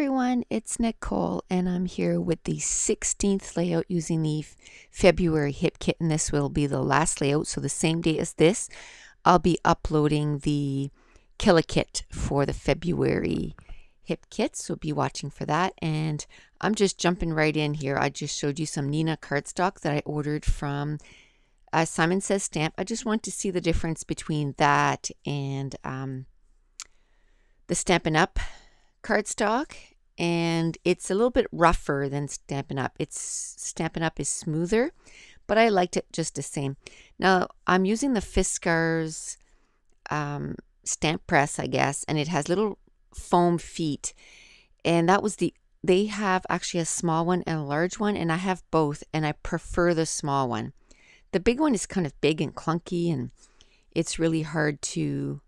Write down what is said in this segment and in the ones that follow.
everyone, it's Nicole and I'm here with the 16th layout using the February hip kit, and this will be the last layout. So the same day as this, I'll be uploading the killer kit for the February hip kit, so be watching for that. And I'm just jumping right in here. I just showed you some Nina cardstock that I ordered from Simon Says Stamp. I just want to see the difference between that and the Stampin' Up! Cardstock, and it's a little bit rougher than Stampin' Up. Stampin' Up! Is smoother, but I liked it just the same. Now I'm using the Fiskars stamp press, I guess, and it has little foam feet, and they have actually a small one and a large one, and I have both, and I prefer the small one. The big one is kind of big and clunky, and it's really hard to,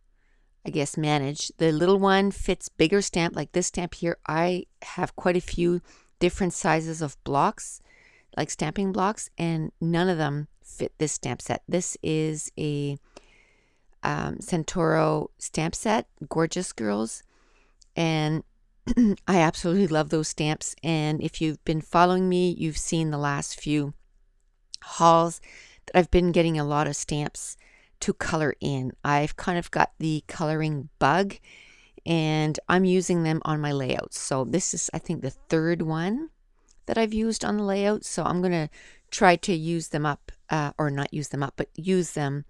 I guess, manage. The little one fits bigger stamp, like this stamp here. I have quite a few different sizes of blocks, like stamping blocks, and none of them fit this stamp set. This is a Centauro stamp set, gorgeous girls, and I absolutely love those stamps. And if you've been following me, you've seen the last few hauls that I've been getting a lot of stamps to color in. I've kind of got the coloring bug, and I'm using them on my layouts. So this is, I think, the third one that I've used on the layout. So I'm going to try to use them up, or not use them up, but use them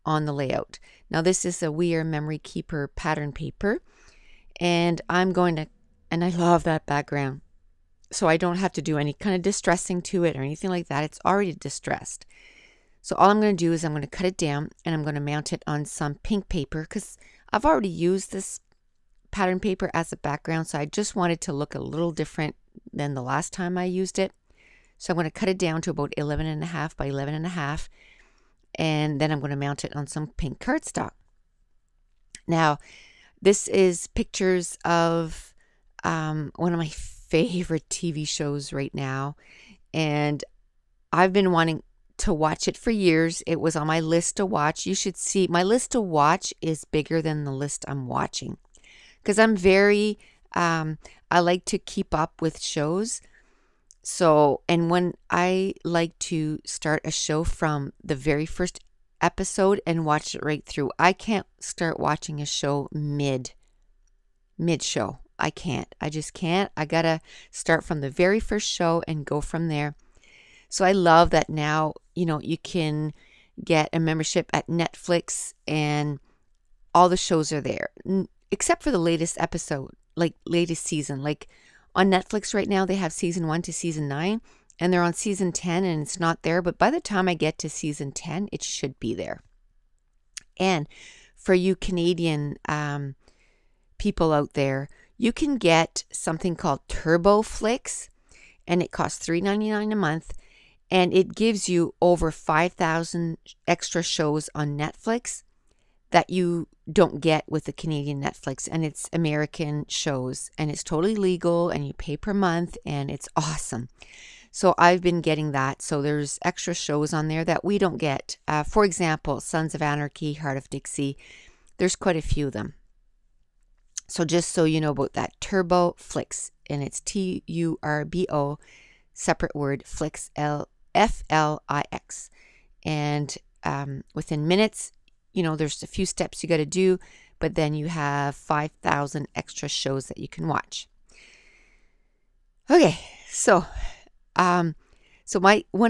on the layout. Now this is a We Are Memory Keeper pattern paper, and I'm going to, and I love that background. So I don't have to do any kind of distressing to it or anything like that. It's already distressed. So all I'm going to do is I'm going to cut it down, and I'm going to mount it on some pink paper because I've already used this pattern paper as a background. So I just wanted to look a little different than the last time I used it. So I'm going to cut it down to about 11.5 by 11.5, and then I'm going to mount it on some pink cardstock. Now, this is pictures of one of my favorite TV shows right now, and I've been wanting to watch it for years. It was on my list to watch. You should see my list to watch is bigger than the list I'm watching, because I'm very I like to keep up with shows. So, and when I like to start a show from the very first episode and watch it right through. I can't start watching a show mid show. I can't. I just can't. I gotta start from the very first show and go from there. So I love that now, you can get a membership at Netflix and all the shows are there, except for the latest episode, like latest season. Like on Netflix right now, they have season 1 to season 9, and they're on season 10 and it's not there. But by the time I get to season 10, it should be there. And for you Canadian people out there, you can get something called Turbo Flix, and it costs $3.99 a month. And it gives you over 5,000 extra shows on Netflix that you don't get with the Canadian Netflix. And it's American shows, and it's totally legal, and you pay per month, and it's awesome. So I've been getting that. So there's extra shows on there that we don't get. For example, Sons of Anarchy, Heart of Dixie. There's quite a few of them. So just so you know about that, Turbo Flix, and it's Turbo, separate word, Flix, Flix, and within minutes, there's a few steps you got to do, but then you have 5,000 extra shows that you can watch. Okay, so one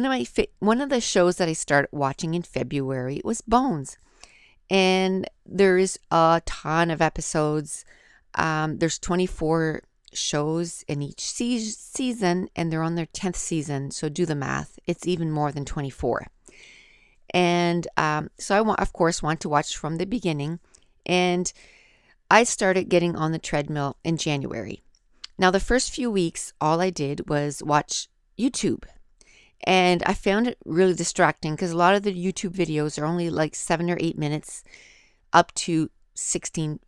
of the shows that I started watching in February was Bones, and there is a ton of episodes. There's 24 shows in each season, and they're on their 10th season, so do the math. It's even more than 24. And so I of course want to watch from the beginning, and I started getting on the treadmill in January. Now the first few weeks, all I did was watch YouTube, and I found it really distracting because a lot of the YouTube videos are only like 7 or 8 minutes up to 16,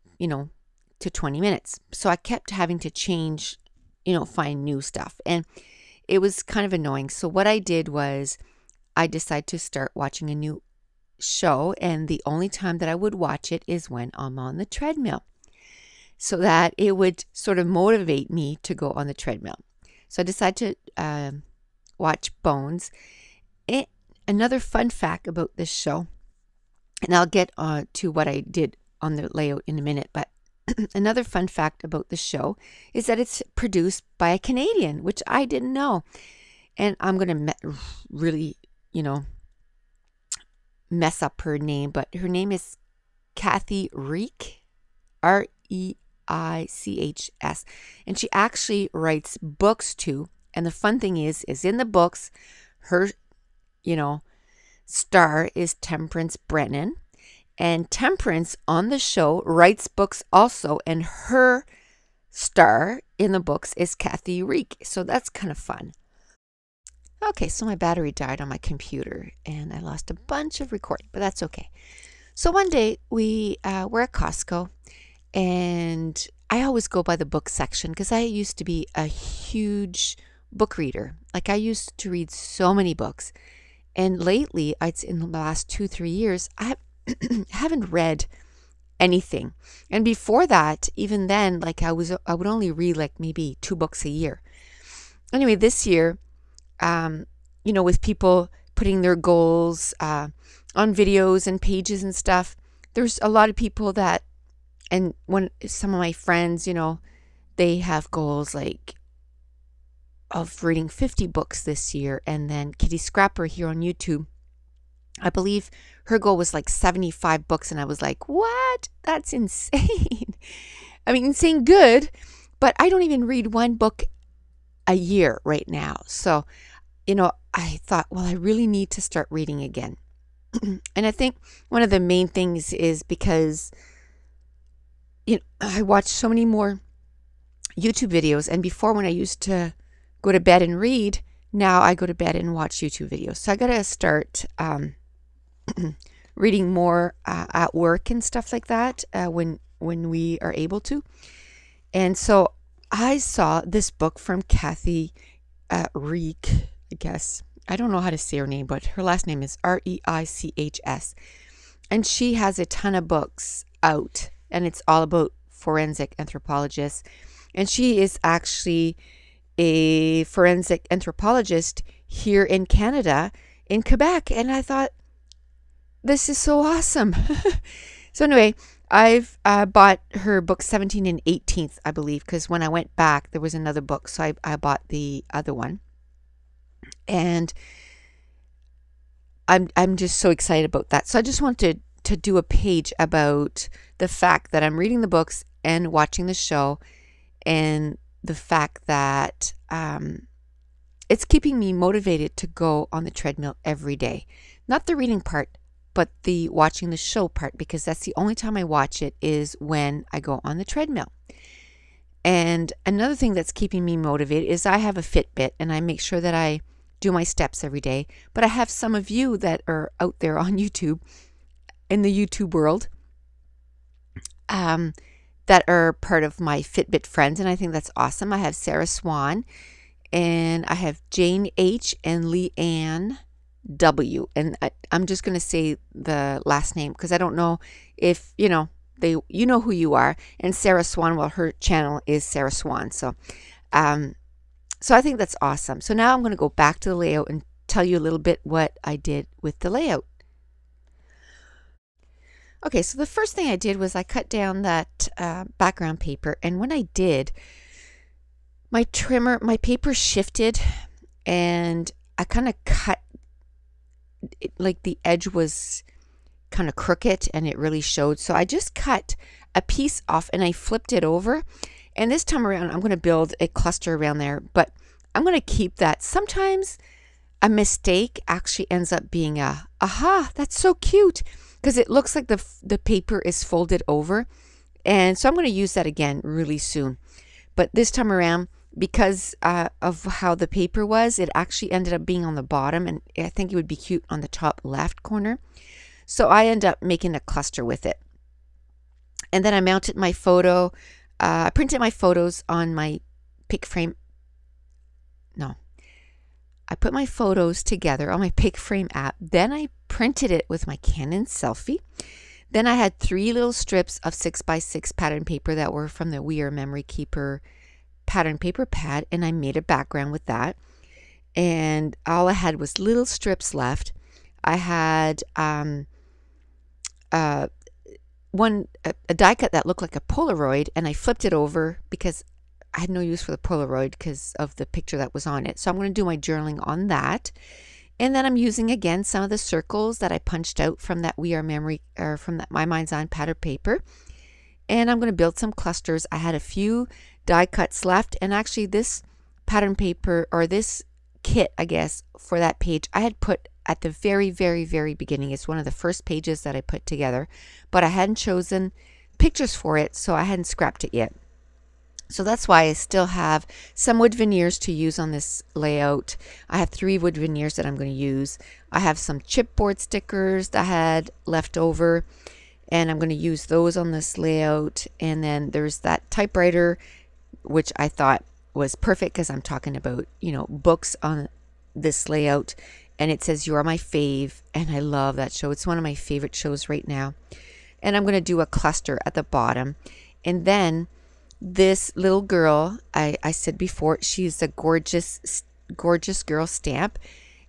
to 20 minutes. So I kept having to change, find new stuff, and it was kind of annoying. So what I did was I decided to start watching a new show, and the only time that I would watch it is when I'm on the treadmill. so that it would sort of motivate me to go on the treadmill. So I decided to watch Bones. Another fun fact about this show, and I'll get to what I did on the layout in a minute, but another fun fact about the show is that it's produced by a Canadian, which I didn't know. And I'm going to really, mess up her name, but her name is Kathy Reich, Reichs. And she actually writes books too. And the fun thing is in the books, her, star is Temperance Brennan. And Temperance on the show writes books also, and her star in the books is Kathy Reich. So that's kind of fun. Okay, so my battery died on my computer, and I lost a bunch of recording, but that's okay. So one day we were at Costco, and I always go by the book section because I used to be a huge book reader. Like I used to read so many books. And lately, in the last 2-3 years, I haven't read anything. And before that, even then, like I would only read like maybe 2 books a year. Anyway, this year, with people putting their goals on videos and pages and stuff, there's a lot of people that, and when some of my friends, they have goals like of reading 50 books this year. And then Kitty Scrapper here on YouTube, I believe her goal was like 75 books. And I was like, what? That's insane. I mean, insane good, but I don't even read 1 book a year right now. So, I thought, well, I really need to start reading again. And I think one of the main things is because, I watch so many more YouTube videos. And before, when I used to go to bed and read, now I go to bed and watch YouTube videos. So I got to start reading more at work and stuff like that when we are able to. And so I saw this book from Kathy Reich, I guess. I don't know how to say her name, but her last name is Reichs. And she has a ton of books out, and it's all about forensic anthropologists. And she is actually a forensic anthropologist here in Canada, in Quebec. And I thought, this is so awesome. So anyway, I've bought her book 17 and 18th, I believe, because when I went back, there was another book. So I bought the other one. And I'm just so excited about that. So I just wanted to do a page about the fact that I'm reading the books and watching the show, and the fact that it's keeping me motivated to go on the treadmill every day. Not the reading part, but the watching the show part, because that's the only time I watch it is when I go on the treadmill. And another thing that's keeping me motivated is I have a Fitbit, and I make sure that I do my steps every day. But I have some of you that are out there on YouTube, in the YouTube world, that are part of my Fitbit friends, and I think that's awesome. I have Sarah Swan, and I have Jane H. and Leanne W. And I'm just going to say the last name because I don't know if, you know who you are. And Sarah Swan, well, her channel is Sarah Swan. So I think that's awesome. So now I'm going to go back to the layout and tell you a little bit what I did with the layout. Okay, so the first thing I did was I cut down that background paper, and when I did, my paper shifted, and I kind of cut it, like the edge was kind of crooked, and it really showed. So I just cut a piece off, and I flipped it over, and this time around, I'm going to build a cluster around there, but I'm going to keep that. Sometimes a mistake actually ends up being aha, that's so cute, because it looks like the paper is folded over. And so I'm going to use that again really soon. But this time around, because of how the paper was, it actually ended up being on the bottom, and I think it would be cute on the top left corner. So I end up making a cluster with it. And then I mounted my photo. I printed my photos on my pick frame. No. I put my photos together on my pick frame app. Then I printed it with my Canon selfie. Then I had 3 little strips of 6x6 pattern paper that were from the We Are Memory Keeper pattern paper pad, and I made a background with that. And all I had was little strips left. I had a die cut that looked like a Polaroid, and I flipped it over because I had no use for the Polaroid because of the picture that was on it. So I'm going to do my journaling on that. And then I'm using again some of the circles that I punched out from that We Are Memory, or from that My Mind's On pattern paper. And I'm going to build some clusters. I had a few die cuts left, and actually this pattern paper, or this kit, I guess, for that page, I had put at the very, very, very beginning. It's one of the first pages that I put together, but I hadn't chosen pictures for it, so I hadn't scrapped it yet. So that's why I still have some wood veneers to use on this layout. I have 3 wood veneers that I'm going to use. I have some chipboard stickers that I had left over, and I'm going to use those on this layout. And then there's that typewriter, which I thought was perfect because I'm talking about, you know, books on this layout. And it says, "You Are My Fave," and I love that show. It's one of my favorite shows right now. And I'm going to do a cluster at the bottom. And then this little girl, I said before, she's a gorgeous, gorgeous girl stamp.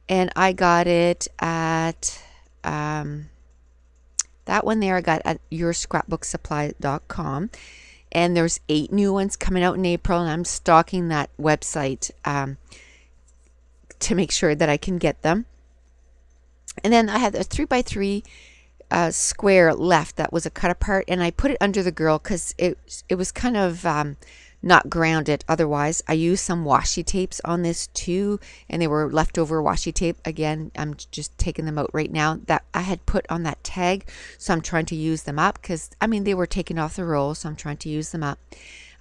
And I got it at, that one there I got at yourscrapbooksupply.com. And there's 8 new ones coming out in April, and I'm stalking that website to make sure that I can get them. And then I had a 3x3 square left that was a cut apart, and I put it under the girl because it was kind of not grounded otherwise. I used some washi tapes on this too, and they were leftover washi tape. Again, I'm just taking them out right now that I had put on that tag, so I'm trying to use them up because, I mean, they were taken off the roll, so I'm trying to use them up.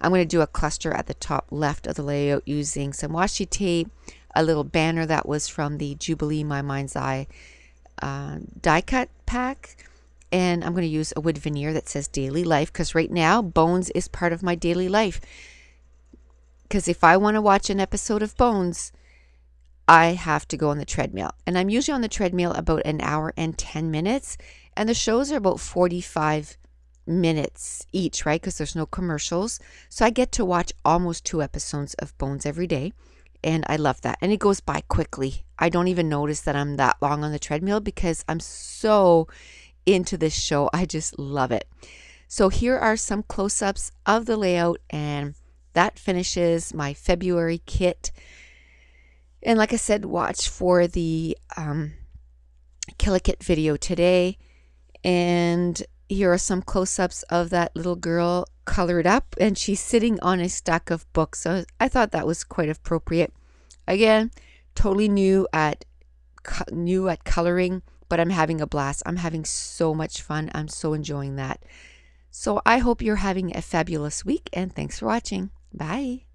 I'm going to do a cluster at the top left of the layout using some washi tape, a little banner that was from the Jubilee My Mind's Eye die cut pack, and I'm going to use a wood veneer that says Daily Life because right now Bones is part of my daily life. Because if I want to watch an episode of Bones, I have to go on the treadmill, and I'm usually on the treadmill about 1 hour and 10 minutes, and the shows are about 45 minutes each, right? Because there's no commercials, so I get to watch almost 2 episodes of Bones every day. And I love that. And it goes by quickly. I don't even notice that I'm that long on the treadmill because I'm so into this show. I just love it. So here are some close-ups of the layout, and that finishes my February kit. And like I said, watch for the Kill-A-Kit video today. And here are some close-ups of that little girl colored up, and she's sitting on a stack of books, so I thought that was quite appropriate. Again, totally new at coloring, but I'm having a blast. I'm having so much fun. I'm so enjoying that. So I hope you're having a fabulous week, and thanks for watching. Bye.